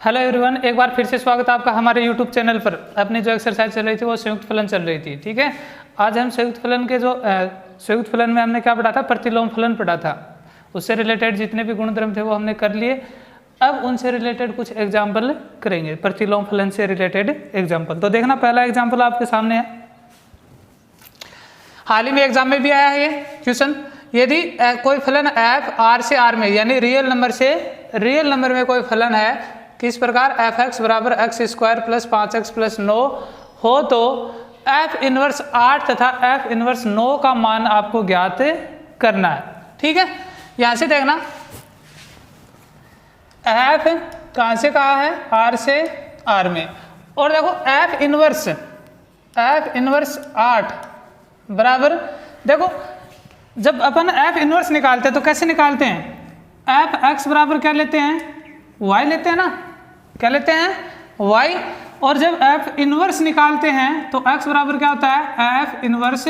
Hello everyone, एक बार फिर से स्वागत है आपका हमारे यूट्यूब चैनल पर। अपनी जो एक्सरसाइज चल रही थी वो संयुक्त फलन चल रही थी। ठीक है, आज हम संयुक्त फलन के संयुक्त फलन में हमने क्या पढ़ा था, प्रतिलोम फलन पढ़ा था। उससे रिलेटेड जितने भी गुणधर्म थे वो हमने कर लिए। अब उनसे रिलेटेड कुछ एग्जाम्पल करेंगे, प्रतिलोम फलन से रिलेटेड एग्जाम्पल। तो देखना, पहला एग्जाम्पल आपके सामने है, हाल ही में एग्जाम में भी आया है ये क्वेश्चन। यदि कोई फलन एफ आर से आर में, यानी रियल नंबर से रियल नंबर में कोई फलन है, किस प्रकार एफ एक्स बराबर x square plus 5x plus 9 हो, तो एफ इनवर्स 8 तथा एफ इनवर्स 9 का मान आपको ज्ञात करना है। ठीक है, यहां से देखना, एफ कहां से कहा है, आर से आर में, और देखो एफ इनवर्स 8 बराबर, देखो जब अपन एफ इनवर्स निकालते हैं तो कैसे निकालते हैं, एफ एक्स बराबर क्या लेते हैं, वाई लेते हैं ना, क्या लेते हैं, वाई। और जब एफ इनवर्स निकालते हैं तो एक्स बराबर क्या होता है, एफ इनवर्स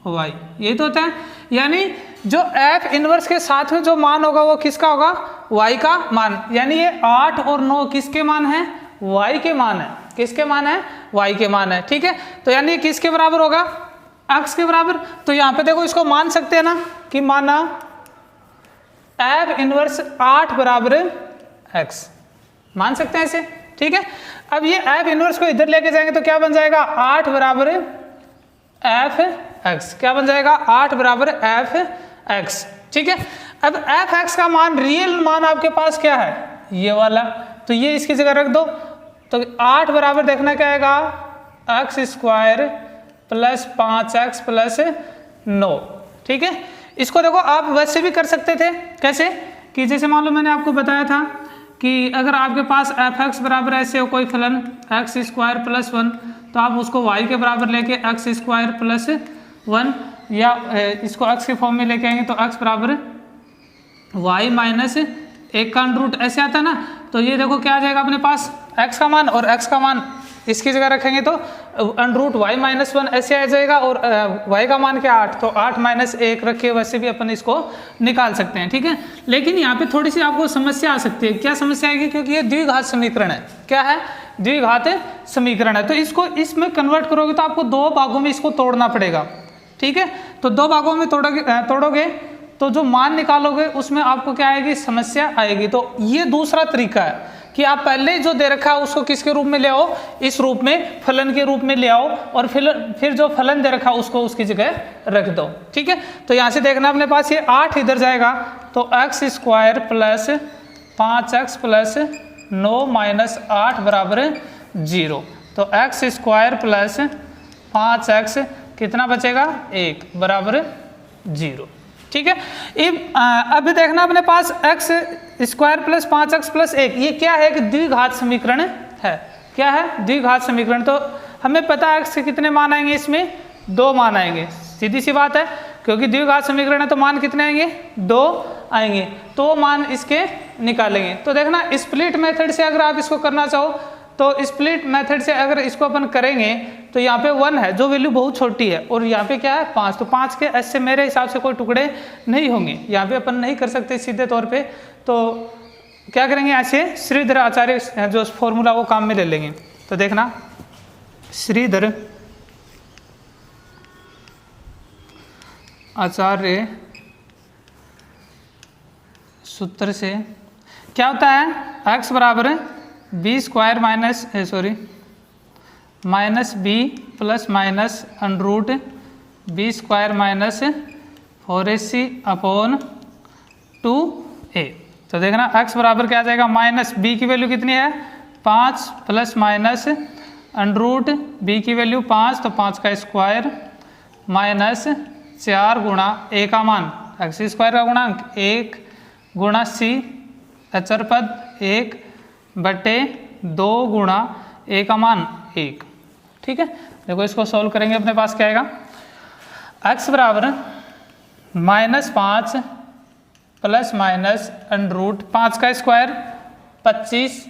वाई, यही तो होता है। यानी जो एफ इनवर्स के साथ में जो मान होगा वो किसका होगा, वाई का मान। यानी ये 8 और 9 किसके मान है, वाई के मान है। किसके मान है, वाई के मान है। ठीक है, तो यानी ये किसके बराबर होगा, एक्स के बराबर। तो यहाँ पे देखो, इसको मान सकते हैं ना कि माना एफ इनवर्स 8 बराबर एक्स, मान सकते हैं इसे। ठीक है, अब ये एफ इनवर्स को इधर लेके जाएंगे तो क्या बन जाएगा, 8 बराबर एफ एक्स। क्या बन जाएगा, 8 बराबर एफ एक्स। ठीक है, अब एफ एक्स का मान, रियल मान आपके पास क्या है, ये वाला, तो ये इसकी जगह रख दो। तो 8 बराबर देखना क्या आएगा, x square plus 5x plus 9। ठीक है, इसको देखो आप वैसे भी कर सकते थे, कैसे कि जैसे मान लो मैंने आपको बताया था कि अगर आपके पास एफ एक्स बराबर ऐसे हो कोई फलन एक्स स्क्वायर प्लस 1, तो आप उसको वाई के बराबर लेके एक्स स्क्वायर प्लस 1, या इसको एक्स के फॉर्म में लेके आएंगे तो एक्स बराबर वाई माइनस 1 का अंडर रूट, ऐसे आता है ना। तो ये देखो क्या आ जाएगा अपने पास, एक्स का मान, और एक्स का मान इसकी जगह रखेंगे तो अंडर रूट वाई माइनस 1 ऐसे आ जाएगा, और वाई का मान क्या 8, तो 8 माइनस 1 रखे, वैसे भी अपन इसको निकाल सकते हैं। ठीक है, लेकिन यहाँ पे थोड़ी सी आपको समस्या आ सकती है। क्या समस्या आएगी, क्योंकि ये द्विघात समीकरण है। क्या है, द्विघात समीकरण है, तो इसको इसमें कन्वर्ट करोगे तो आपको 2 भागों में इसको तोड़ना पड़ेगा। ठीक है, तो 2 भागों में तोड़ोगे तो जो मान निकालोगे उसमें आपको क्या आएगी, समस्या आएगी। तो ये दूसरा तरीका है कि आप पहले जो दे रखा है उसको किसके रूप में ले आओ, इस रूप में, फलन के रूप में ले आओ, और फिर जो फलन दे रखा उसको उसकी जगह रख दो। ठीक है, तो यहाँ से देखना अपने पास ये 8 इधर जाएगा तो x square plus 5x plus 9 minus 8 बराबर 0। तो एक्स स्क्वायर प्लस 5x कितना बचेगा, 1 बराबर 0। ठीक है, अब देखना अपने पास x square plus 5x plus 1, ये क्या है, कि द्विघात समीकरण है। क्या है, द्विघात समीकरण। तो हमें पता है एक्स के कितने मान आएंगे, इसमें 2 मान आएंगे, सीधी सी बात है, क्योंकि द्विघात समीकरण है तो मान कितने आएंगे, 2 आएंगे, तो मान इसके निकालेंगे। तो देखना, स्प्लिट मेथड से अगर आप इसको करना चाहो तो स्प्लिट मेथड से अगर इसको अपन करेंगे तो यहाँ पे 1 है, जो वैल्यू बहुत छोटी है, और यहाँ पे क्या है 5, तो 5 के ऐसे मेरे हिसाब से कोई टुकड़े नहीं होंगे, यहाँ पे अपन नहीं कर सकते सीधे तौर पे। तो क्या करेंगे, ऐसे श्रीधर आचार्य जो फॉर्मूला वो काम में ले लेंगे। तो देखना, श्रीधर आचार्य सूत्र से क्या होता है, एक्स बराबर b square minus b plus minus under root b square minus 4ac upon 2a। तो देखना x बराबर क्या आ जाएगा, माइनस b की वैल्यू कितनी है, 5 plus minus under root b की वैल्यू 5, तो 5 का स्क्वायर माइनस 4 गुणा a का मान, एक्स स्क्वायर का गुणांक 1 गुणा c अचर पद 1 बटे 2 गुणा a का मान 1। ठीक है, देखो इसको सॉल्व करेंगे, अपने पास क्या आएगा, x बराबर -5 प्लस माइनस अंडर रूट 5 का स्क्वायर 25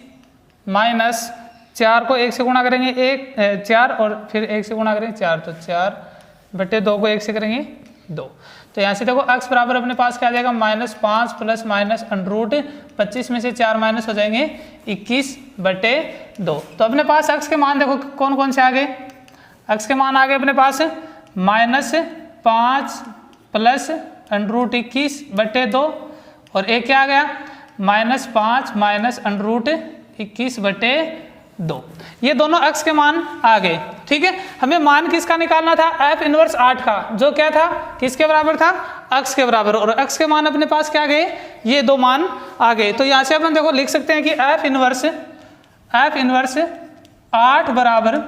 माइनस 4 को 1 से गुणा करेंगे 4, और फिर 1 से गुणा करेंगे 4, तो 4 बटे 2 को 1 से करेंगे 2। तो यहाँ से देखो x बराबर अपने पास क्या आ जाएगा -5 प्लस माइनस √ 25 में से 4 माइनस हो जाएंगे 21/2। तो अपने पास x के मान देखो कौन कौन से आ गए, x के मान आ गए अपने पास -5 प्लस √ 21/2 और एक क्या आ गया -5 माइनस √ 21/2। ये दोनों x के मान आ गए। ठीक है, हमें मान किसका निकालना था, f इनवर्स 8 का, जो क्या था किसके बराबर था, x के बराबर, और x के मान अपने पास क्या गए, ये दो मान आ गए। तो यहाँ से अपन देखो लिख सकते हैं कि f इनवर्स 8 बराबर,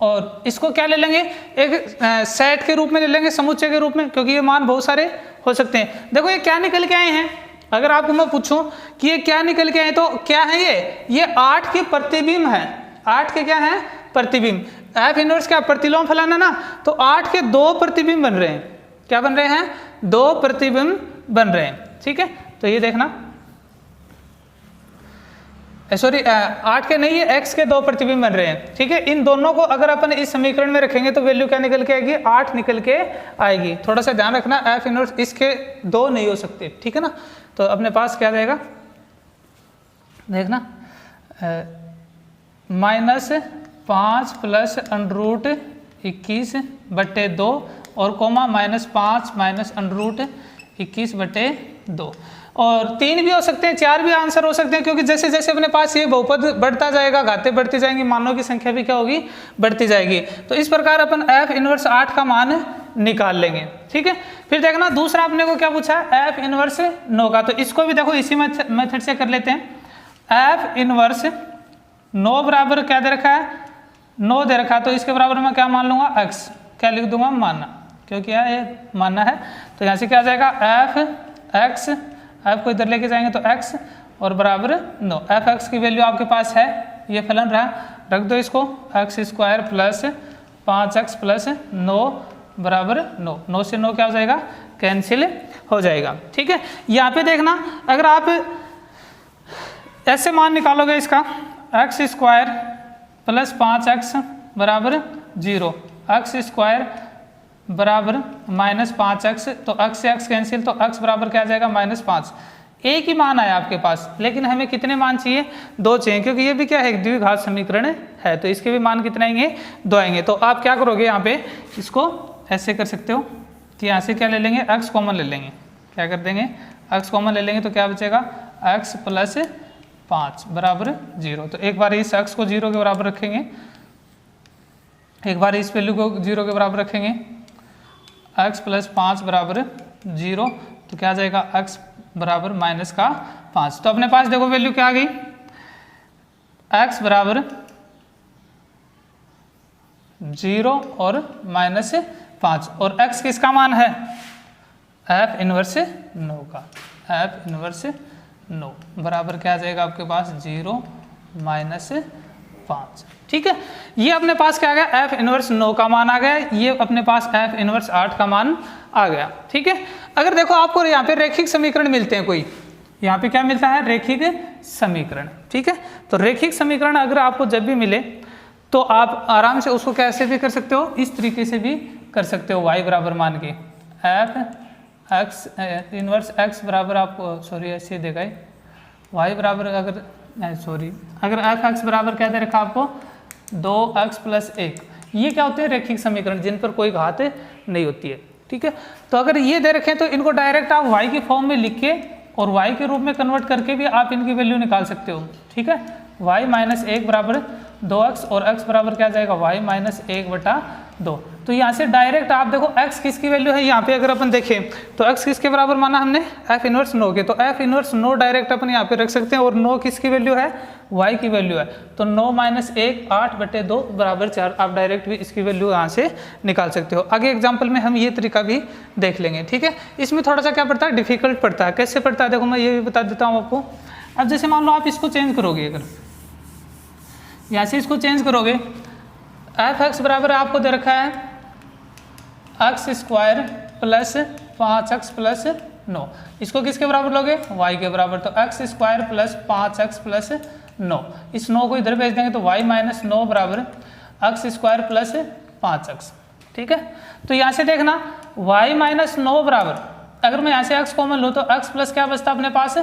और इसको क्या ले लेंगे एक सेट के रूप में ले लेंगे, समुच्चय के रूप में, क्योंकि ये मान बहुत सारे हो सकते हैं। देखो ये क्या निकल के आए हैं, अगर आपको मैं पूछूं कि ये क्या निकल के आए तो क्या है ये 8 के प्रतिबिंब है। 8 के क्या है प्रतिबिंब, f इनवर्स क्या प्रतिलोम फलन है ना, तो 8 के 2 प्रतिबिंब बन रहे हैं। क्या बन रहे हैं, 2 प्रतिबिंब बन रहे हैं। ठीक है, तो ये देखना, सॉरी 8 के नहीं है, x के 2 प्रतिबिंब बन रहे हैं। ठीक है, इन दोनों को अगर अपन इस समीकरण में रखेंगे तो वैल्यू क्या निकल के आएगी, 8 निकल के आएगी। थोड़ा सा ध्यान रखना, f इनवर्स इसके 2 नहीं हो सकते। ठीक है ना, तो अपने पास क्या जाएगा देखना, -5 प्लस √ 21/2 और कोमा -5 माइनस √ 21/2, और 3 भी हो सकते हैं, 4 भी आंसर हो सकते हैं, क्योंकि जैसे जैसे अपने पास ये बहुपद बढ़ता जाएगा, घातें बढ़ती जाएंगी, मानों की संख्या भी क्या होगी, बढ़ती जाएगी। तो इस प्रकार अपन f इनवर्स 8 का मान निकाल लेंगे। ठीक है, फिर देखना दूसरा अपने को क्या पूछा है, f इनवर्स 9 का। तो इसको भी देखो इसी मेथड से कर लेते हैं। f इनवर्स 9 बराबर क्या दे रखा है, 9 दे रखा है, तो इसके बराबर मैं क्या मान लूंगा, x, क्या लिख दूंगा, मानना, क्योंकि ये मानना है। तो यहाँ से क्या आ जाएगा f(x), f को इधर लेके जाएंगे तो x और बराबर 9। f(x) की वैल्यू आपके पास है, ये फलन रहा, रख दो इसको, x² प्लस 5x प्लस 9 बराबर 9। 9 से 9 क्या हो जाएगा, कैंसिल हो जाएगा। ठीक है, यहाँ पे देखना, अगर आप ऐसे मान निकालोगे इसका, x² प्लस 5x बराबर 0, x² बराबर -5x, तो x से x कैंसिल, तो x बराबर क्या आ जाएगा -5। एक ही मान आया आपके पास, लेकिन हमें कितने मान चाहिए, 2 चाहिए, क्योंकि ये भी क्या है, द्विघात समीकरण है, तो इसके भी मान कितने आएंगे, 2 आएंगे। तो आप क्या करोगे, यहाँ पे इसको ऐसे कर सकते हो कि यहाँ से क्या ले लेंगे, x कॉमन ले लेंगे, क्या कर देंगे, x कॉमन ले लेंगे, तो क्या बचेगा, x प्लस 5 बराबर 0। तो एक बार इस x को 0 के बराबर रखेंगे, एक बार इस वैल्यू को 0 के बराबर रखेंगे, x प्लस 5 बराबर 0, तो क्या आ जाएगा, x बराबर -5। तो अपने पास देखो वैल्यू क्या आ गई, x बराबर 0 और -5, और x किसका मान है, f इनवर्स 9 का, f इनवर्स 9 बराबर क्या आ जाएगा आपके पास, 0 -5। ठीक है, ये अपने पास क्या आ गया, f इनवर्स 9 का मान आ गया, ये अपने पास f इनवर्स 8 का मान आ गया। ठीक है, अगर देखो आपको यहाँ पे रैखिक समीकरण मिलते हैं, कोई यहाँ पे क्या मिलता है, रैखिक समीकरण। ठीक है, तो रैखिक समीकरण अगर आपको जब भी मिले तो आप आराम से उसको कैसे भी कर सकते हो, इस तरीके से भी कर सकते हो, y बराबर मान के f इनवर्स x बराबर, आपको सॉरी ऐसे देगा, y बराबर अगर अगर f(x) बराबर क्या दे रखा आपको, 2x प्लस 1, ये क्या होते हैं, रैखिक समीकरण जिन पर कोई घात नहीं होती है। ठीक है, तो अगर ये दे रखे तो इनको डायरेक्ट आप y के फॉर्म में लिख के और y के रूप में कन्वर्ट करके भी आप इनकी वैल्यू निकाल सकते हो। ठीक है, y -1 बराबर 2x और x बराबर क्या जाएगा, y -1/2। तो यहाँ से डायरेक्ट आप देखो x किसकी वैल्यू है, यहाँ पे अगर अपन देखें तो x किसके बराबर माना हमने, f इनवर्स 9 के, तो f इनवर्स 9 डायरेक्ट अपन यहाँ पे रख सकते हैं, और 9 किसकी वैल्यू है, y की वैल्यू है, तो 9 - 1 8/2 बराबर 4, आप डायरेक्ट भी इसकी वैल्यू यहाँ से निकाल सकते हो। आगे एग्जाम्पल में हम ये तरीका भी देख लेंगे। ठीक है, इसमें थोड़ा सा क्या पड़ता है, डिफिकल्ट पड़ता है। कैसे पड़ता है देखो, मैं ये भी बता देता हूँ आपको। अब जैसे मान लो आप इसको चेंज करोगे, अगर यहाँ से इसको चेंज करोगे, f(x) बराबर आपको दे रखा है x² प्लस 5x प्लस 9, इसको किसके बराबर लोगे, y के बराबर, तो x² प्लस 5x प्लस 9, इस 9 को इधर भेज देंगे तो y -9 बराबर x² प्लस 5x। ठीक है, तो यहाँ से देखना y माइनस 9 बराबर, अगर मैं यहाँ से x कॉमन लूँ तो x प्लस क्या बचता है अपने पास,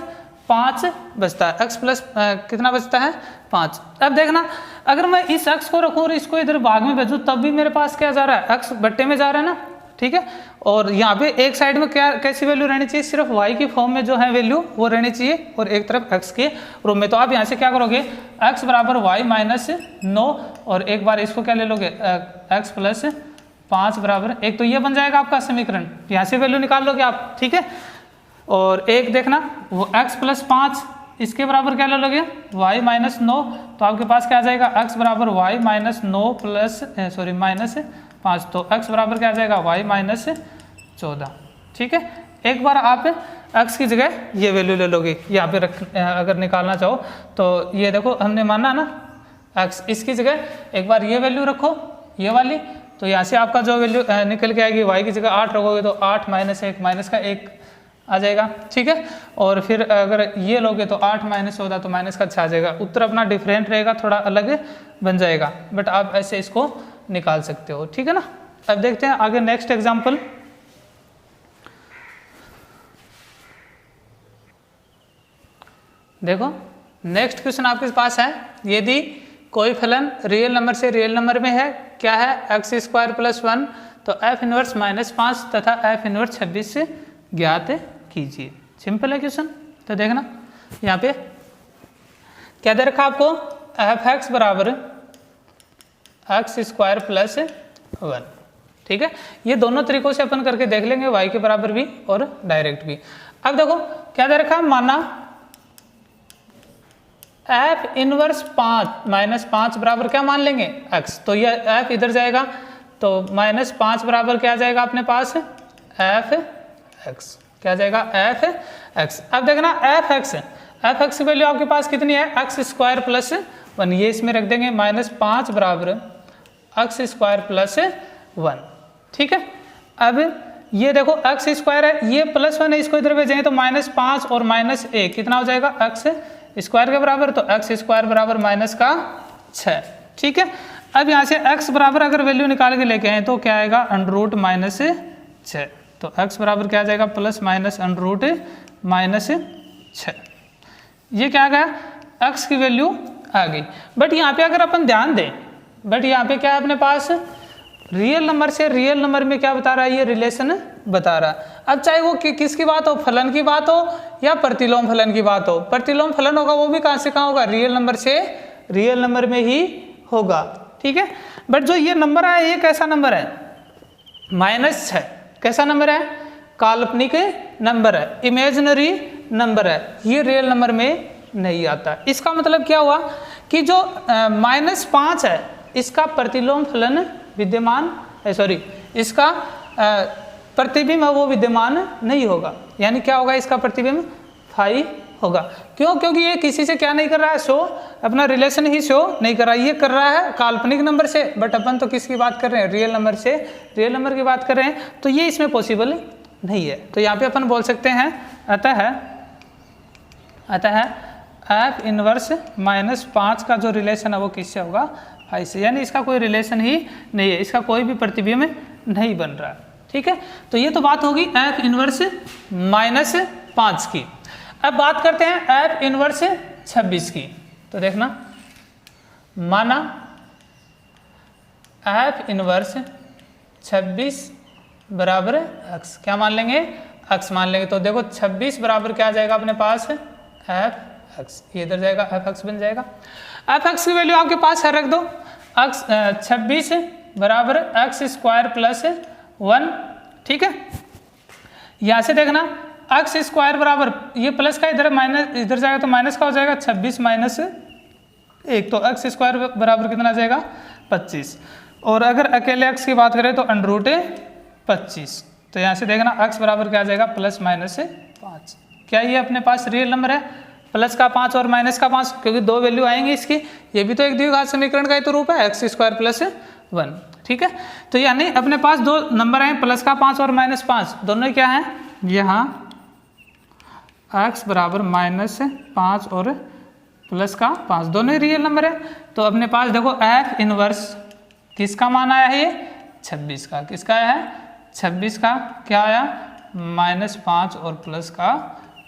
5 बचता है। x प्लस कितना बचता है, 5। अब देखना अगर मैं इस x को रखूँ और इसको इधर भाग में भेजूँ तब भी मेरे पास क्या जा रहा है, x बट्टे में जा रहा है ना, ठीक है। और यहाँ पे एक साइड में क्या कैसी वैल्यू रहनी चाहिए, सिर्फ y की फॉर्म में जो है वैल्यू वो रहनी चाहिए और एक तरफ x के रूप में। तो आप यहाँ से क्या करोगे, x बराबर y माइनस 9 और एक बार इसको क्या ले लोगे, x प्लस 5 बराबर, एक तो ये बन जाएगा आपका समीकरण, यहाँ से वैल्यू निकाल लोगे आप, ठीक है। और एक देखना वो x प्लस 5 इसके बराबर क्या ले लोगे, y माइनस 9, तो आपके पास क्या आ जाएगा, x बराबर y माइनस 9 प्लस माइनस 5, तो x बराबर क्या आ जाएगा, y माइनस 14, ठीक है। एक बार आप x की जगह ये वैल्यू ले लोगे, यहाँ पे रख अगर निकालना चाहो तो ये देखो हमने माना ना x, इसकी जगह एक बार ये वैल्यू रखो ये वाली, तो यहाँ से आपका जो वैल्यू निकल के आएगी, y की जगह 8 रखोगे तो 8 माइनस 1 माइनस का 1 आ जाएगा, ठीक है। और फिर अगर ये लोगे तो 8 माइनस 14 तो माइनस का 6 आ जाएगा, उत्तर अपना डिफरेंट रहेगा, थोड़ा अलग बन जाएगा, बट आप ऐसे इसको निकाल सकते हो, ठीक है ना। अब देखते हैं आगे नेक्स्ट एग्जाम्पल। देखो नेक्स्ट क्वेश्चन आपके पास है, यदि कोई फलन रियल नंबर से रियल नंबर में है, क्या है, x स्क्वायर प्लस 1, तो f इनवर्स -5 तथा f इनवर्स 26 से ज्ञात कीजिए। सिंपल है क्वेश्चन। तो देखना यहाँ पे क्या दे रखा आपको, f(x) बराबर x स्क्वायर प्लस 1, ठीक है। ये दोनों तरीकों से अपन करके देख लेंगे, y के बराबर भी और डायरेक्ट भी। अब देखो क्या दे रखा, माना f इनवर्स 5 -5 बराबर क्या मान लेंगे, x, तो ये f इधर जाएगा तो -5 बराबर क्या आ जाएगा अपने पास, f(x), क्या आ जाएगा, f(x). अब देखना f(x) की वैल्यू आपके पास कितनी है, x स्क्वायर प्लस 1, ये इसमें रख देंगे, -5 बराबर x स्क्वायर प्लस 1, ठीक है। अब ये देखो x स्क्वायर है, ये +1 है, इसको इधर भेजेंगे तो -5 और -1 कितना हो जाएगा, x स्क्वायर के बराबर, तो x स्क्वायर बराबर -6, ठीक है। अब यहाँ से x बराबर अगर वैल्यू निकाल के लेके आए तो क्या आएगा, √6, तो x बराबर क्या आ जाएगा, प्लस माइनस √6। ये क्या आ गया, x की वैल्यू आ गई। बट यहाँ पे अगर अपन ध्यान दें, बट यहाँ पे क्या है अपने पास, रियल नंबर से रियल नंबर में क्या बता रहा है, ये रिलेशन बता रहा है। अब चाहे वो किसकी बात हो, फलन की बात हो या प्रतिलोम फलन की बात हो, प्रतिलोम फलन होगा वो भी कहाँ से कहाँ होगा, रियल नंबर से रियल नंबर में ही होगा, ठीक है। बट जो ये नंबर है ये कैसा नंबर है, -6, कैसा नंबर है, काल्पनिक नंबर है, इमेजिनरी नंबर है, ये रियल नंबर में नहीं आता। इसका मतलब क्या हुआ कि जो -5 है इसका प्रतिलोम फलन विद्यमान, इसका प्रतिबिंब है वो विद्यमान नहीं होगा, यानी क्या होगा, इसका प्रतिबिंब फाई होगा। क्यों, क्योंकि ये किसी से क्या नहीं कर रहा है, शो अपना रिलेशन ही शो नहीं कर रहा है, ये कर रहा है काल्पनिक नंबर से, बट अपन तो किसकी बात कर रहे हैं, रियल नंबर से रियल नंबर की बात कर रहे हैं, तो ये इसमें पॉसिबल नहीं है। तो यहाँ पे अपन बोल सकते हैं अतः f इनवर्स -5 का जो रिलेशन है वो किससे होगा, फाई से, यानी इसका कोई रिलेशन ही नहीं है, इसका कोई भी प्रतिबिंब नहीं बन रहा है, ठीक है। तो ये तो बात होगी f इनवर्स -5 की। अब बात करते हैं f इनवर्स 26 की। तो देखना, माना f इनवर्स 26 बराबर x, क्या मान लेंगे, x मान लेंगे। तो देखो 26 बराबर क्या आ जाएगा अपने पास, f(x), ये इधर जाएगा f(x) बन जाएगा। f(x) की वैल्यू आपके पास है, रख दो, 26 बराबर x स्क्वायर प्लस 1, ठीक है। यहाँ से देखना x स्क्वायर बराबर, ये प्लस का इधर माइनस, इधर जाएगा तो माइनस का हो जाएगा, 26 माइनस 1, तो x स्क्वायर बराबर कितना आ जाएगा, 25। और अगर अकेले x की बात करें तो √25। तो यहाँ से देखना x बराबर क्या आ जाएगा, +-5। क्या ये अपने पास रियल नंबर है, प्लस का 5 और माइनस का 5, क्योंकि दो वैल्यू आएंगे इसकी, ये भी तो एक द्विघात समीकरण का ही तो रूप है, x स्क्वायर प्लस 1, ठीक है। तो यानी अपने पास दो नंबर आए, प्लस का 5 और -5, दोनों क्या है, यहाँ x बराबर -5 और प्लस का 5, दोनों रियल नंबर है। तो अपने पास देखो f इनवर्स किसका मान आया है, ये 26 का, किसका आया है, 26 का क्या आया -5 और प्लस का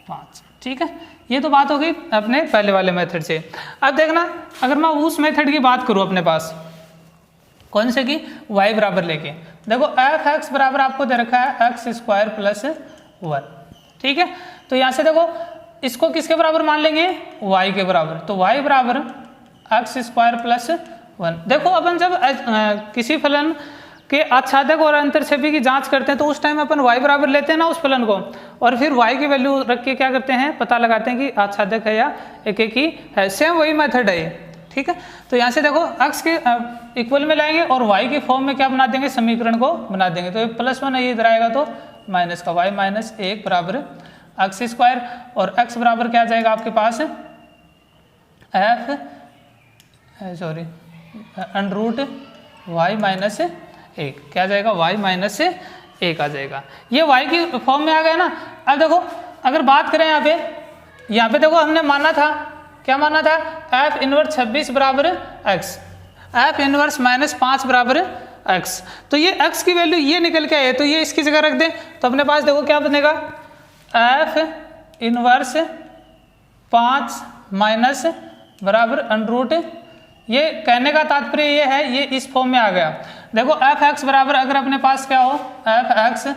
5। ठीक है, ये तो बात हो गई अपने पहले वाले मेथड से। अब देखना अगर मैं उस मेथड की बात करूँ अपने पास कौन से की, y बराबर लेके, देखो एफ एक्स बराबर आपको दे रखा है x² + 1। ठीक है, तो यहाँ से देखो इसको किसके बराबर मान लेंगे, y के बराबर, तो y बराबर x² + 1। देखो अपन जब किसी फलन के आच्छादक और अंतरछेदी की जांच करते हैं तो उस टाइम अपन y बराबर लेते हैं ना उस फलन को, और फिर y की वैल्यू रख के क्या करते हैं, पता लगाते हैं कि आच्छादक है या एकेकी है। सेम वही मेथड है। ठीक है, तो यहाँ से देखो x के इक्वल में लाएंगे और y के फॉर्म में क्या बना देंगे, समीकरण को बना देंगे। तो +1 है, ये इधर आएगा तो माइनस का y - 1 बराबर x² और x बराबर क्या आ जाएगा आपके पास √y - 1 क्या आ जाएगा, y - 1 आ जाएगा। ये y की फॉर्म में आ गया ना। अब देखो अगर बात करें यहाँ पे देखो हमने माना था, क्या माना था, f इनवर्स 26 बराबर x, f इनवर्स -5 बराबर x। तो ये x की वैल्यू ये निकल के आए, तो ये इसकी जगह रख दें तो अपने पास देखो क्या बनेगा, f इनवर्स 5 माइनस बराबर √, ये कहने का तात्पर्य ये है, ये इस फॉर्म में आ गया। देखो एफ एक्स बराबर अगर अपने पास क्या हो, एफ एक्स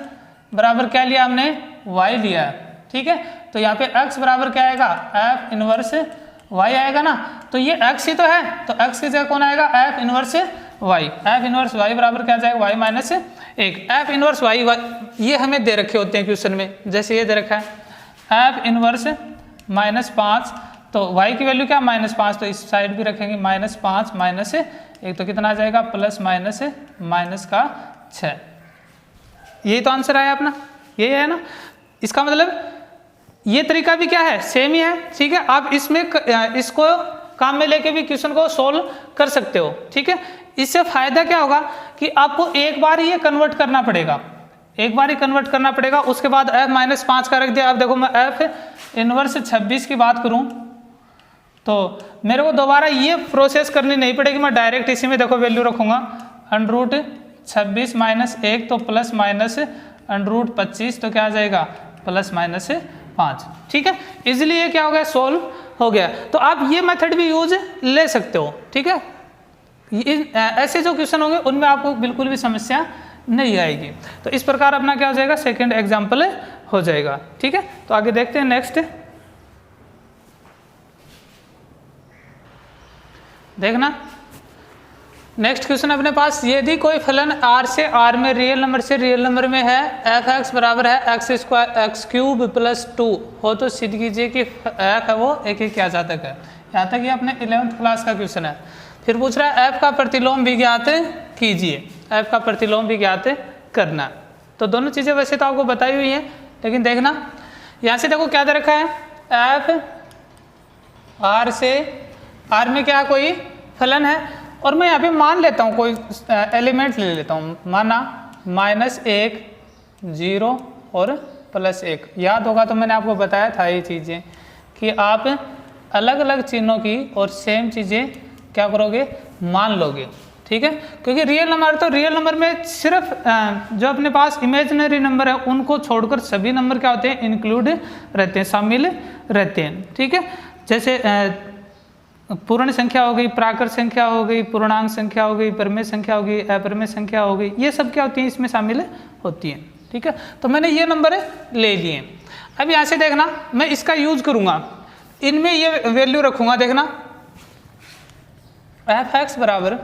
बराबर क्या लिया हमने, y लिया है। ठीक है, तो यहाँ पे x बराबर क्या आएगा, एफ इनवर्स y आएगा ना। तो ये x ही तो है, तो x की जगह कौन आएगा, F inverse y। F inverse y बराबर क्या जाएगा, y - 1। एफ इनवर्स y ये हमें दे रखे होते हैं क्वेश्चन में, जैसे ये दे रखा है एफ इनवर्स -5, तो y की वैल्यू क्या -5, तो इस साइड भी रखेंगे -5 - 1, तो कितना आ जाएगा +- का 6। यही तो आंसर आया अपना, यही है ना। इसका मतलब ये तरीका भी क्या है, सेम ही है। ठीक है, आप इसमें इसको काम में लेके भी क्वेश्चन को सोल्व कर सकते हो। ठीक है, इससे फायदा क्या होगा कि आपको एक बार ये कन्वर्ट करना पड़ेगा, एक बार ही कन्वर्ट करना पड़ेगा, उसके बाद f -5 का रख दिया। अब देखो मैं f इनवर्स 26 की बात करूं तो मेरे को दोबारा ये प्रोसेस करनी नहीं पड़ेगी, मैं डायरेक्ट इसी में देखो वैल्यू रखूंगा √26 - 1, तो प्लस माइनस √25, तो क्या आ जाएगा +- 5। ठीक है, इजिली ये क्या हो गया, सोल्व हो गया। तो आप ये मेथड भी यूज ले सकते हो। ठीक है, ऐसे जो क्वेश्चन होंगे उनमें आपको बिल्कुल भी समस्या नहीं आएगी। तो इस प्रकार अपना क्या हो जाएगा, सेकंड एग्जाम्पल हो जाएगा। ठीक है, तो आगे देखते हैं नेक्स्ट। देखना नेक्स्ट क्वेश्चन अपने पास, यदि कोई फलन r से r में रियल नंबर से रियल नंबर में है, एफ एक्स बराबर है x² + 2 हो, तो सिद्ध कीजिए कि f है वो एक ही क्या जातक है। यहाँ तक ये अपने 11th क्लास का क्वेश्चन है। फिर पूछ रहा है f का प्रतिलोम भी ज्ञात कीजिए, f का प्रतिलोम भी ज्ञात करना। तो दोनों चीज़ें वैसे तो आपको बताई हुई हैं, लेकिन देखना यहाँ से देखो क्या दे रखा है, f r से r में क्या कोई फलन है, और मैं यहाँ पे मान लेता हूँ कोई एलिमेंट ले लेता हूँ, माना -1 0 और +1। याद होगा तो मैंने आपको बताया था ये चीज़ें कि आप अलग अलग चिन्हों की और सेम चीज़ें क्या करोगे, मान लोगे। ठीक है, क्योंकि रियल नंबर, तो रियल नंबर में सिर्फ जो अपने पास इमेजिनरी नंबर है उनको छोड़कर सभी नंबर क्या होते हैं, इंक्लूड रहते हैं, शामिल रहते हैं। ठीक है, जैसे पूर्ण संख्या हो गई, प्राकृत संख्या हो गई, पूर्णांक संख्या हो गई, परिमेय संख्या हो गई, अपरिमेय संख्या हो गई, ये सब क्या होती हैं, इसमें शामिल होती हैं। ठीक है, तो मैंने ये नंबर ले लिए। अब यहाँ से देखना मैं इसका यूज करूँगा, इनमें ये वैल्यू रखूँगा। देखना एफ एक्स बराबर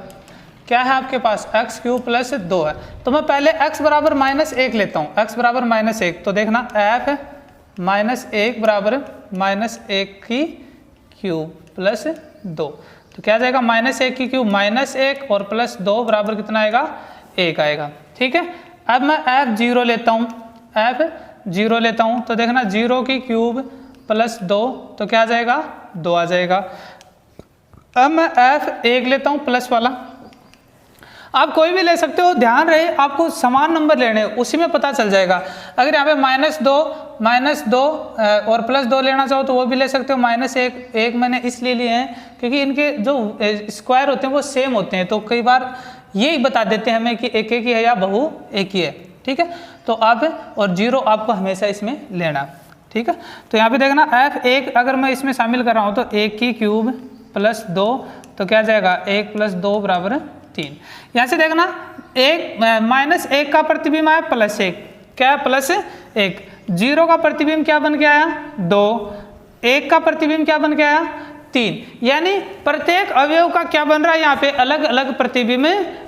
क्या है आपके पास, x³ + 2 है, तो मैं पहले x बराबर -1 लेता हूँ, x बराबर -1, तो देखना f -1 बराबर -1³ + 2, तो क्या जाएगा -1³ -1 और +2 बराबर कितना आएगा, 1 आएगा। ठीक है, अब मैं f0 लेता हूँ, f0 लेता हूँ, तो देखना 0³ + 2, तो क्या आ जाएगा, 2 आ जाएगा। अब मैं f1 लेता हूँ प्लस वाला, आप कोई भी ले सकते हो, ध्यान रहे आपको समान नंबर लेने, उसी में पता चल जाएगा। अगर यहाँ पे -2 और +2 लेना चाहो तो वो भी ले सकते हो। -1 मैंने इसलिए लिए हैं क्योंकि इनके जो स्क्वायर होते हैं वो सेम होते हैं, तो कई बार यही बता देते हैं हमें कि एक ही है या बहु एक ही है। ठीक है। तो आप और 0 आपको हमेशा इसमें लेना, ठीक है। तो यहाँ पे देखना f1 अगर मैं इसमें शामिल कर रहा हूँ तो 1 की क्यूब प्लस 2 तो क्या जाएगा 1 प्लस 2 बराबर 3। यहाँ से देखना -1 का प्रतिबिंब आया +1, क्या है +1, 0 का प्रतिबिंब क्या बन के आया 2, 1 का प्रतिबिंब क्या बन के आया 3, यानी प्रत्येक अवयव का क्या बन रहा है यहाँ पे अलग अलग प्रतिबिंब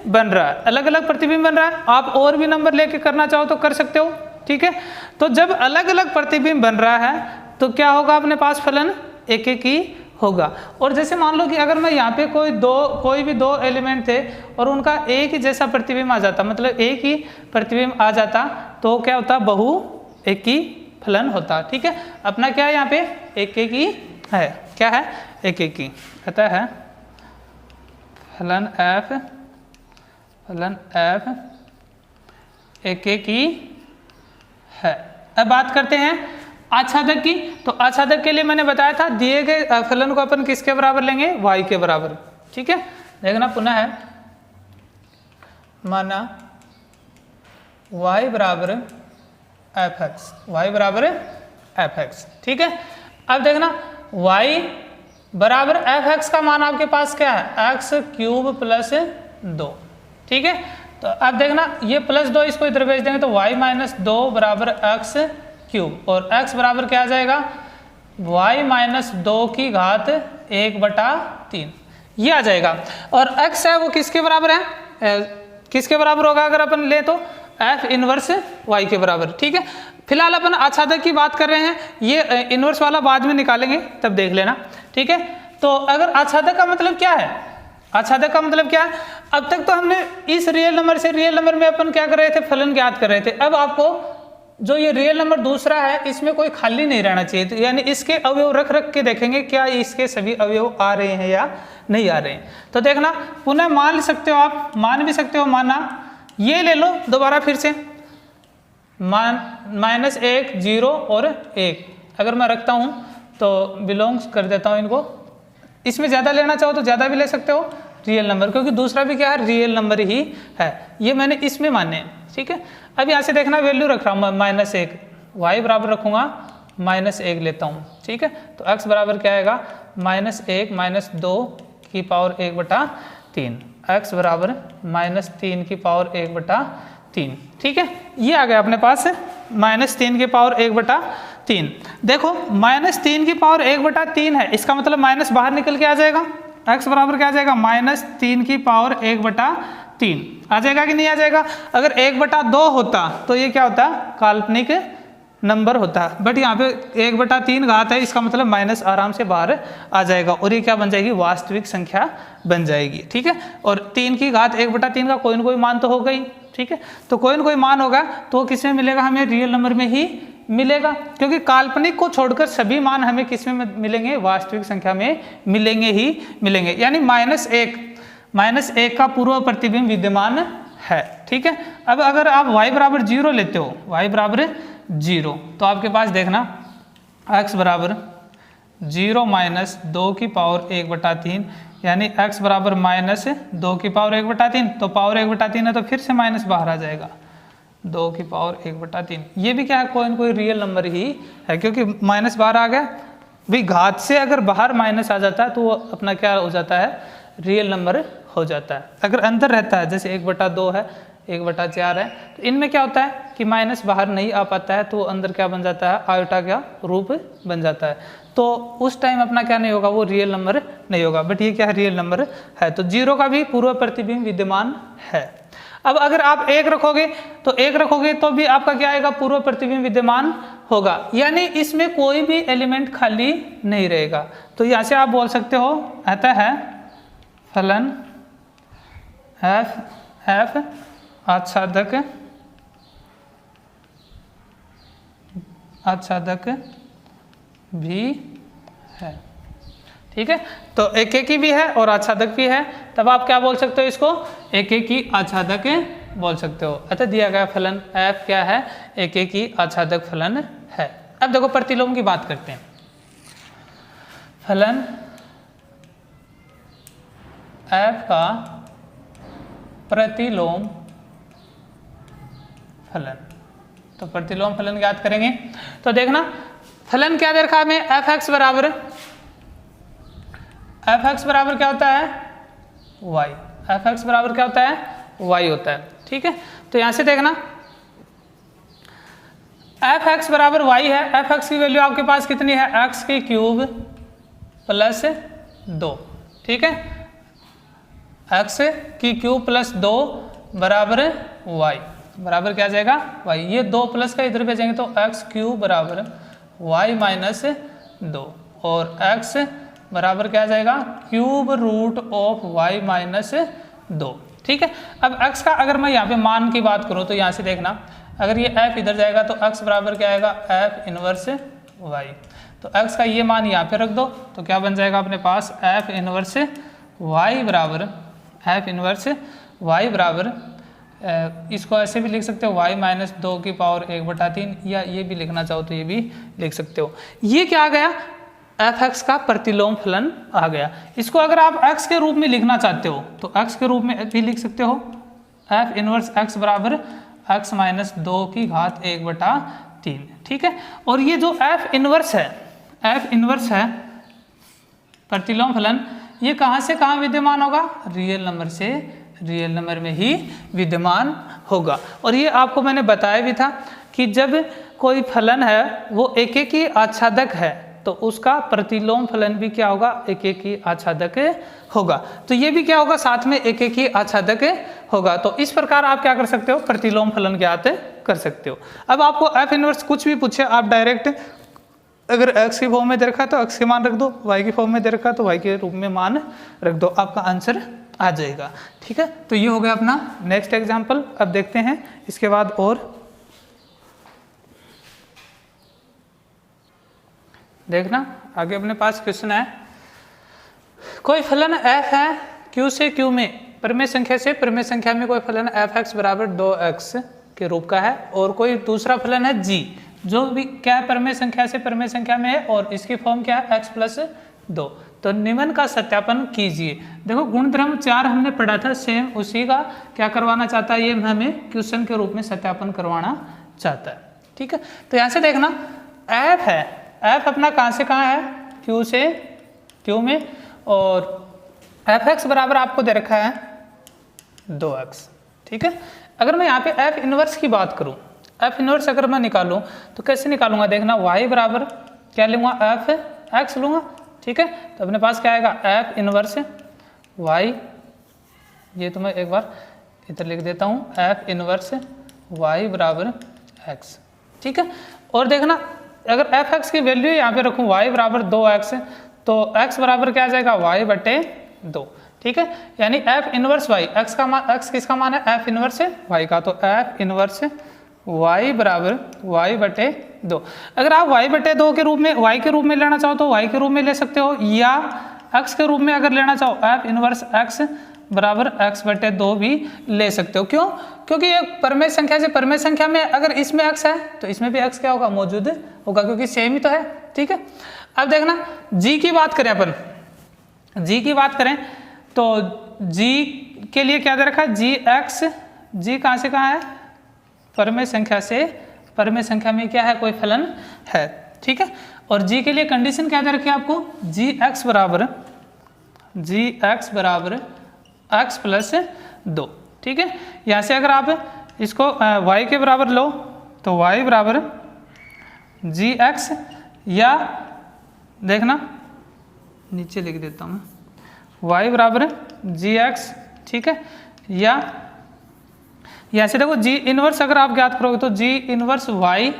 बन रहा है, अलग अलग प्रतिबिंब बन रहा है। आप और भी नंबर लेके करना चाहो तो कर सकते हो, ठीक है। तो जब अलग अलग प्रतिबिंब बन रहा है तो क्या होगा अपने पास फलन एक एक ही होगा। और जैसे मान लो कि अगर मैं यहाँ पे कोई भी दो एलिमेंट थे और उनका एक ही जैसा प्रतिबिंब आ जाता, मतलब एक ही प्रतिबिंब आ जाता, तो क्या होता बहु एक ही फलन होता, ठीक है। अपना क्या है यहाँ पे एक एक ही है, क्या है एक एक ही, कहता है फलन f एक एक ही है। अब बात करते हैं आच्छादक की। तो आच्छादक के लिए मैंने बताया था दिए गए फलन को अपन किसके बराबर लेंगे y के बराबर, ठीक है। देखना पुनः है माना y बराबर fx, ठीक है। अब देखना y बराबर fx का मान आपके पास क्या है x³ प्लस 2, ठीक है। तो अब देखना ये +2 इसको इधर भेज देंगे तो y - 2 बराबर x³ और x बराबर क्या आ जाएगा y - 2 की घात 1/3 ये आ जाएगा। और x है वो किसके बराबर है, किसके बराबर होगा अगर अपन ले तो f इनवर्स y के बराबर, ठीक है। फिलहाल अपन आच्छादक की बात कर रहे हैं, ये इनवर्स वाला बाद में निकालेंगे तब देख लेना, ठीक है। तो अगर आच्छादक का मतलब क्या है, आच्छादक का मतलब क्या है, अब तक तो हमने इस रियल नंबर से रियल नंबर में अपन क्या कर रहे थे फलन ज्ञात कर रहे थे। अब आपको जो ये रियल नंबर दूसरा है इसमें कोई खाली नहीं रहना चाहिए, तो यानी इसके अवयव रख रख के देखेंगे क्या इसके सभी अवयव आ रहे हैं या नहीं आ रहे हैं। तो देखना पुनः मान सकते हो आप, मान भी सकते हो, माना ये ले लो दोबारा फिर से -1 0 और 1 अगर मैं रखता हूँ तो बिलोंग्स कर देता हूँ इनको, इसमें ज़्यादा लेना चाहो तो ज़्यादा भी ले सकते हो रियल नंबर, क्योंकि दूसरा भी क्या है रियल नंबर ही है, ये मैंने इसमें माने हैं, ठीक है। अब यहाँ से देखना वैल्यू रख रहा हूँ मैं -1, y बराबर रखूँगा -1 लेता हूँ, ठीक है। तो x बराबर क्या आएगा -1 - 2 की पावर 1/3, x बराबर -3 की पावर 1/3, ठीक है। ये आ गया अपने पास -3 की पावर 1/3। देखो -3 की पावर 1/3 है, इसका मतलब माइनस बाहर निकल के आ जाएगा, x बराबर क्या आ जाएगा -3 की पावर 1/3 आ जाएगा कि नहीं आ जाएगा। अगर 1/2 होता तो ये क्या होता काल्पनिक नंबर होता है, बट यहाँ पे 1/3 घात है, इसका मतलब माइनस आराम से बाहर आ जाएगा और ये क्या बन जाएगी वास्तविक संख्या बन जाएगी, ठीक है। और 3 की घात 1/3 का कोई न कोई मान तो होगा ही, ठीक है। तो कोई न कोई मान होगा तो किस में मिलेगा हमें रियल नंबर में ही मिलेगा, क्योंकि काल्पनिक को छोड़कर सभी मान हमें किस में मिलेंगे वास्तविक संख्या में मिलेंगे ही मिलेंगे, यानी -1 का पूर्व प्रतिबिंब विद्यमान है, ठीक है। अब अगर आप y बराबर 0 लेते हो, y बराबर 0 तो आपके पास देखना x बराबर 0 - 2 की पावर 1/3, यानी x बराबर -2 की पावर 1/3, तो पावर 1/3 है तो फिर से माइनस बाहर आ जाएगा 2 की पावर 1/3। ये भी क्या है कोई न कोई रियल नंबर ही है, क्योंकि माइनस बाहर आ गया भाई, घात से अगर बाहर माइनस आ जाता है तो वो अपना क्या हो जाता है रियल नंबर हो जाता है। अगर अंदर रहता है जैसे 1/2 है 1/4 है तो इनमें क्या होता है कि माइनस बाहर नहीं आ पाता है तो अंदर क्या बन जाता है आयोटा का रूप बन जाता है, तो उस टाइम अपना क्या नहीं होगा वो रियल नंबर नहीं होगा, बट ये क्या है रियल नंबर है। तो 0 का भी पूर्व प्रतिबिंब विद्यमान है। अब अगर आप 1 रखोगे तो भी आपका क्या आएगा पूर्व प्रतिबिंब विद्यमान होगा, यानी इसमें कोई भी एलिमेंट खाली नहीं रहेगा। तो यहाँ से आप बोल सकते हो आता है फलन f आच्छादक भी है, ठीक है। तो एक एक ही भी है और आच्छादक भी है, तब आप क्या बोल सकते हो इसको एक एक ही आच्छादक बोल सकते हो। अतः दिया गया फलन f क्या है एक एक ही आच्छादक फलन है। अब देखो प्रतिलोम की बात करते हैं। फलन f का प्रतिलोम फलन। तो प्रतिलोम फलन ज्ञात करेंगे। तो देखना फलन क्या दे रखा है हमें, एफ एक्स बराबर क्या होता है, वाई। एफ एक्स बराबर क्या होता है, वाई होता है। ठीक है, तो यहां से देखना एफ एक्स बराबर वाई है। एफ एक्स की वैल्यू आपके पास कितनी है, एक्स की क्यूब प्लस 2। ठीक है, एक्स की क्यूब प्लस 2 बराबर वाई, बराबर क्या आ जाएगा, वाई। ये 2 प्लस का इधर भेजेंगे तो एक्स क्यूब बराबर वाई माइनस 2 और एक्स बराबर क्या आ जाएगा, cube root of y minus 2। ठीक है, अब x का अगर मैं यहाँ पे मान की बात करूँ तो यहाँ से देखना अगर ये f इधर जाएगा तो x बराबर क्या आएगा, f इनवर्स y। तो x का ये मान यहाँ पे रख दो तो क्या बन जाएगा अपने पास, f इनवर्स y बराबर इसको ऐसे भी लिख सकते हो y माइनस 2 की पावर 1/3, या ये भी लिखना चाहो तो ये भी लिख सकते हो। ये क्या आ गया, एफ एक्स का प्रतिलोम फलन आ गया। इसको अगर आप x के रूप में लिखना चाहते हो तो x के रूप में भी लिख सकते हो, f इनवर्स x बराबर x माइनस 2 की घात 1/3। ठीक है, और ये जो f इनवर्स है प्रतिलोम फलन, ये कहाँ से कहाँ विद्यमान होगा, रियल नंबर से रियल नंबर में ही विद्यमान होगा। और ये आपको मैंने बताया भी था कि जब कोई फलन है वो एक एक ही आच्छादक है तो उसका प्रतिलोम फलन भी क्या होगा, एक एक ही आच्छादक होगा। तो ये भी क्या होगा, साथ में एक एक ही आच्छादक होगा। तो इस प्रकार आप क्या कर सकते हो, प्रतिलोम फलन ज्ञात कर सकते हो। अब आपको एफ इनवर्स कुछ भी पूछे आप डायरेक्ट अगर x की फॉर्म में दे रखा है तो x के मान रख दो, y की फॉर्म में दे रखा है तो y के रूप में मान रख दो, आपका आंसर आ जाएगा। ठीक है, तो ये हो गया अपना नेक्स्ट एग्जाम्पल। अब देखते हैं इसके बाद और देखना आगे अपने पास क्वेश्चन है, कोई फलन f है q से q में परिमेय संख्या से परिमेय संख्या में कोई फलन एफ एक्स बराबर 2x के रूप का है, और कोई दूसरा फलन है g जो भी क्या है, परिमेय संख्या से परिमेय संख्या में है और इसकी फॉर्म क्या है, x प्लस 2। तो निम्न का सत्यापन कीजिए। देखो गुणधर्म 4 हमने पढ़ा था, सेम उसी का क्या करवाना चाहता है, ये हमें क्वेश्चन के रूप में सत्यापन करवाना चाहता है। ठीक है, तो यहाँ से देखना f है, f अपना कहाँ से कहाँ है, q से q में, और एफ एक्स बराबर आपको दे रखा है 2x। ठीक है, अगर मैं यहाँ पे f इनवर्स की बात करूँ, f इनवर्स अगर मैं निकालूँ तो कैसे निकालूंगा, देखना y बराबर क्या लूँगा, f x लूँगा। ठीक है, तो अपने पास क्या आएगा, f इनवर्स y, ये तो मैं एक बार इधर लिख देता हूँ, f इनवर्स y बराबर x। ठीक है, और देखना अगर एफ एक्स की वैल्यू यहाँ पे रखूँ y बराबर 2x तो x बराबर क्या आ जाएगा, y/2। ठीक है, यानी f इनवर्स y, x किसका मान है, f इनवर्स y का, तो f इनवर्स y बराबर y/2। अगर आप y/2 के रूप में y के रूप में लेना चाहो तो y के रूप में ले सकते हो, या x के रूप में अगर लेना चाहो f इनवर्स x बराबर x/2 भी ले सकते हो। क्यों, क्योंकि ये परिमेय संख्या से परिमेय संख्या में अगर इसमें x है तो इसमें भी x क्या होगा, मौजूद होगा, क्योंकि सेम ही तो है। ठीक है, अब देखना g की बात करें, अपन g की बात करें तो g के लिए क्या दे रखा है, g कहाँ से कहाँ है, परिमेय संख्या से परिमेय संख्या में क्या है, कोई फलन है। ठीक है, और g के लिए कंडीशन क्या दे रखी है आपको, gx बराबर x प्लस 2। ठीक है, यहाँ से अगर आप इसको y के बराबर लो तो y बराबर gx, या देखना नीचे लिख देता हूँ मैं, y बराबर gx। ठीक है, या यहाँ से देखो g इनवर्स अगर आप ज्ञात करोगे तो g इनवर्स y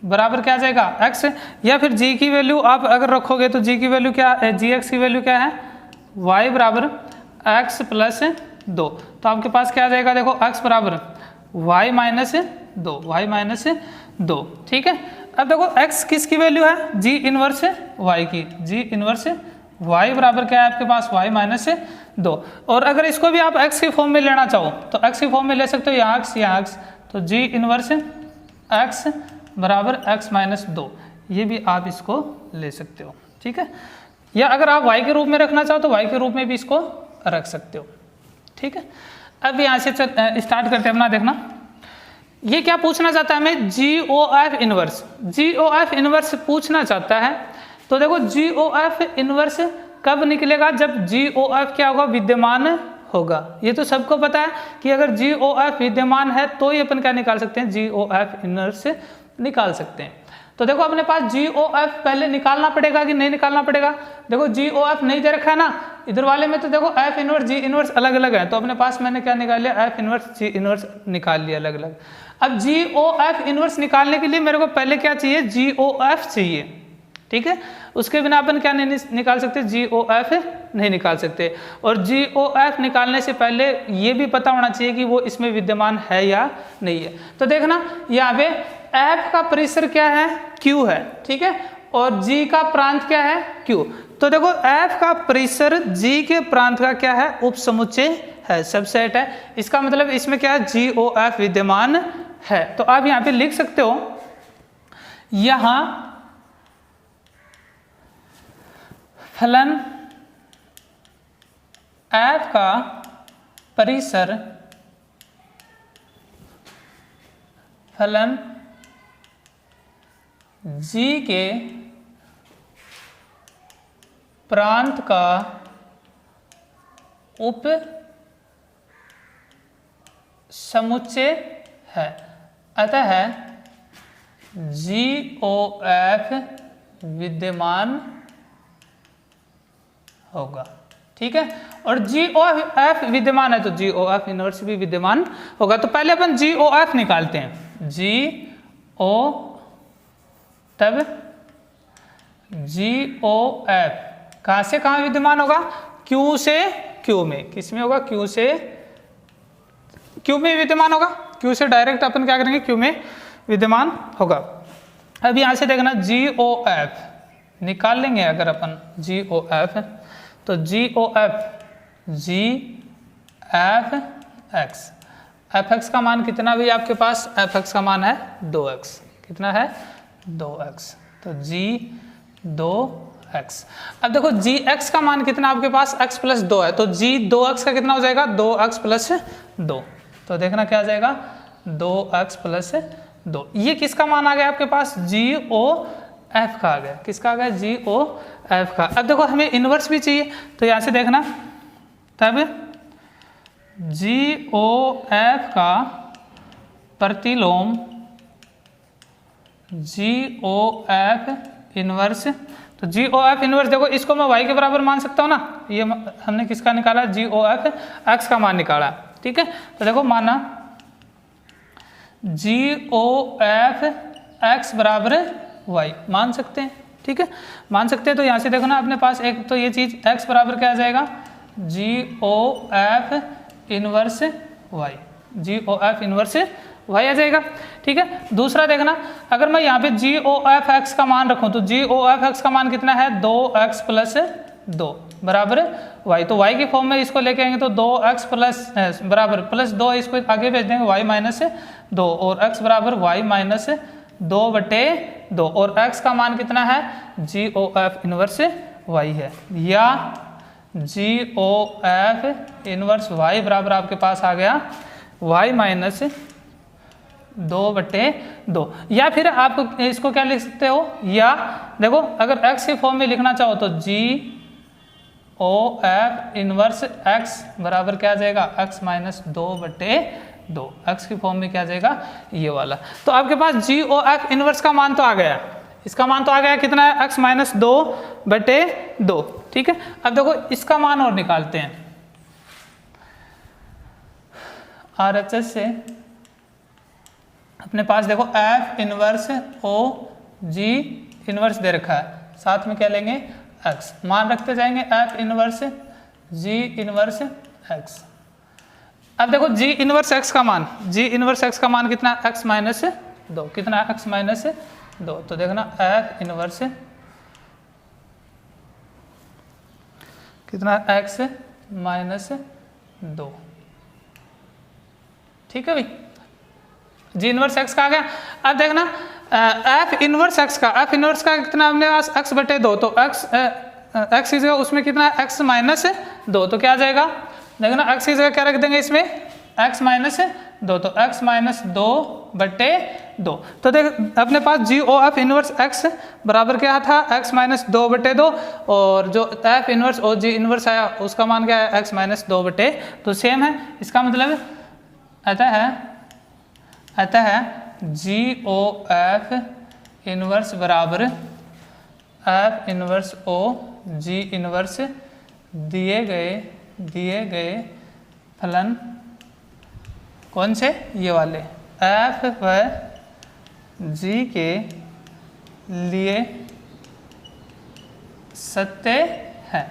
बराबर क्या आ जाएगा, x, या फिर g की वैल्यू आप अगर रखोगे तो g की वैल्यू क्या है, gx की वैल्यू क्या है, y बराबर x प्लस 2। तो आपके पास क्या आ जाएगा, देखो x बराबर y माइनस 2। ठीक है, अब देखो x किसकी वैल्यू है, g इनवर्स y की, g इनवर्स y बराबर क्या है आपके पास, y माइनस 2। और अगर इसको भी आप x की फॉर्म में लेना चाहो तो x की फॉर्म में ले सकते हो, यहाँ x, तो g इनवर्स x बराबर x माइनस 2, ये भी आप इसको ले सकते हो। ठीक है, या अगर आप y के रूप में रखना चाहो तो y के रूप में भी इसको रख सकते हो। ठीक है, अब यहाँ से स्टार्ट करते हैं अपना, देखना ये क्या पूछना चाहता है हमें, GOF इनवर्स, GOF इनवर्स पूछना चाहता है। तो देखो GOF इनवर्स कब निकलेगा, जब GOF क्या होगा, विद्यमान होगा। ये तो सबको पता है कि अगर GOF विद्यमान है तो ही अपन क्या निकाल सकते हैं, GOF इनवर्स निकाल सकते हैं। तो देखो अपने पास GOF पहले निकालना पड़ेगा कि नहीं निकालना पड़ेगा। देखो GOF नहीं दे रखा है ना, इधर वाले में तो देखो F इनवर्स G इनवर्स अलग अलग है, तो अपने पास मैंने क्या निकाल लिया, F इनवर्स G इनवर्स निकाल लिया अलग अलग। अब GOF इनवर्स निकालने के लिए मेरे को पहले क्या चाहिए, GOF चाहिए, ठीक है। उसके बिना अपन क्या नहीं निकाल सकते, GOF नहीं निकाल सकते। और GOF निकालने से पहले ये भी पता होना चाहिए कि वो इसमें विद्यमान है या नहीं है। तो देखना यहाँ पे F का परिसर क्या है, Q है, ठीक है, और G का प्रांत क्या है, Q। तो देखो F का परिसर G के प्रांत का क्या है, उपसमुच्चय है, सबसेट है। इसका मतलब इसमें क्या है, GOF विद्यमान है। तो आप यहाँ पे लिख सकते हो, यहाँ फलन F का परिसर फलन G के प्रांत का उप समुच्चय है, अतः GOF विद्यमान होगा, ठीक है। और GOF विद्यमान है तो GOF इनवर्स भी विद्यमान होगा। तो पहले अपन GOF निकालते हैं, GO तब GOF कहाँ से कहाँ विद्यमान होगा, Q से Q में, किस में होगा, Q से Q में विद्यमान होगा, Q से डायरेक्ट अपन क्या करेंगे, Q में विद्यमान होगा। अब यहाँ से देखना GOF निकाल लेंगे अगर अपन GOF, तो GOF GFX, fx का मान कितना भी आपके पास, fx का मान है 2x, कितना है 2x, तो G 2x। अब देखो gx का मान कितना आपके पास, x प्लस 2 है, तो G 2x का कितना हो जाएगा, 2x प्लस 2। तो देखना क्या आ जाएगा, 2x प्लस 2। ये किसका मान आ गया आपके पास, GOF का आ गया, किसका आ गया, GOF का। अब देखो हमें इनवर्स भी चाहिए, तो यहाँ से देखना तब GOF का प्रतिलोम GOF इनवर्स। तो GOF इनवर्स देखो इसको मैं y के बराबर मान सकता हूँ ना, ये हमने किसका निकाला, GOF x का मान निकाला, ठीक है। तो देखो माना GOF x बराबर y मान सकते हैं, ठीक है, मान सकते हैं। तो यहाँ से देखो ना अपने पास एक तो ये चीज़ x बराबर क्या आ जाएगा, GOF inverse y, GOF inverse y आ जाएगा, ठीक है। दूसरा देखना, अगर मैं यहाँ पे GOF x का मान रखूँ तो GOF x का मान कितना है, 2x प्लस 2 बराबर y। तो y की फॉर्म में इसको लेके आएंगे तो 2x प्लस बराबर प्लस 2, इसको आगे भेज देंगे y माइनस 2, और x बराबर y माइनस 2/2, और x का मान कितना है, GOF इनवर्स y है, या GOF इनवर्स y बराबर आपके पास आ गया y माइनस 2/2। या फिर आप इसको क्या लिख सकते हो, या देखो अगर x के फॉर्म में लिखना चाहो तो GOF इनवर्स x बराबर क्या आ जाएगा, x माइनस 2/2, x की फॉर्म में क्या आ जाएगा, ये वाला। तो आपके पास GOF इनवर्स का मान तो आ गया, इसका मान तो आ गया कितना है, x माइनस 2/2, ठीक है। अब देखो इसका मान और निकालते हैं, RHS से अपने पास देखो F inverse O G inverse दे रखा है, साथ में क्या लेंगे x, मान रखते जाएंगे F inverse G inverse x। अब देखो G इनवर्स x का मान, G इनवर्स x का मान कितना, x माइनस 2, कितना है, x माइनस 2। तो देखना F इनवर्स कितना, x माइनस 2, ठीक है भाई, G इनवर्स x का आ गया। अब देखना F इनवर्स x का, F इनवर्स का कितना अपने पास, x/2, तो x की जगह उसमें कितना, x माइनस 2, तो क्या आ जाएगा, देखना x की जगह क्या रख देंगे इसमें, x माइनस 2, तो x माइनस 2/2। तो देख अपने पास जी ओ एफ इनवर्स x बराबर क्या था, x माइनस 2/2, और जो एफ इनवर्स ओ जी इनवर्स आया उसका मान क्या है, x माइनस 2/2। तो सेम है, इसका मतलब अतः जी ओ एफ इनवर्स बराबर एफ इनवर्स ओ जी इनवर्स दिए गए फलन कौन से, ये वाले एफ व जी के लिए सत्य है।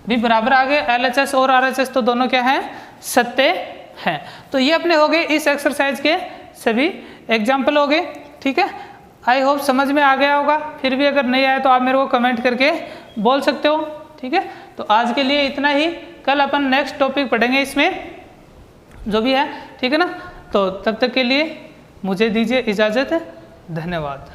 भी बराबर आगे LHS और RHS तो दोनों क्या हैं, सत्य हैं। तो ये अपने हो गए इस एक्सरसाइज के सभी एग्जाम्पल हो गए। ठीक है, आई होप समझ में आ गया होगा। फिर भी अगर नहीं आया तो आप मेरे को कमेंट करके बोल सकते हो। ठीक है, तो आज के लिए इतना ही, कल अपन नेक्स्ट टॉपिक पढ़ेंगे इसमें जो भी है। ठीक है ना, तो तब तक के लिए मुझे दीजिए इजाज़त, धन्यवाद।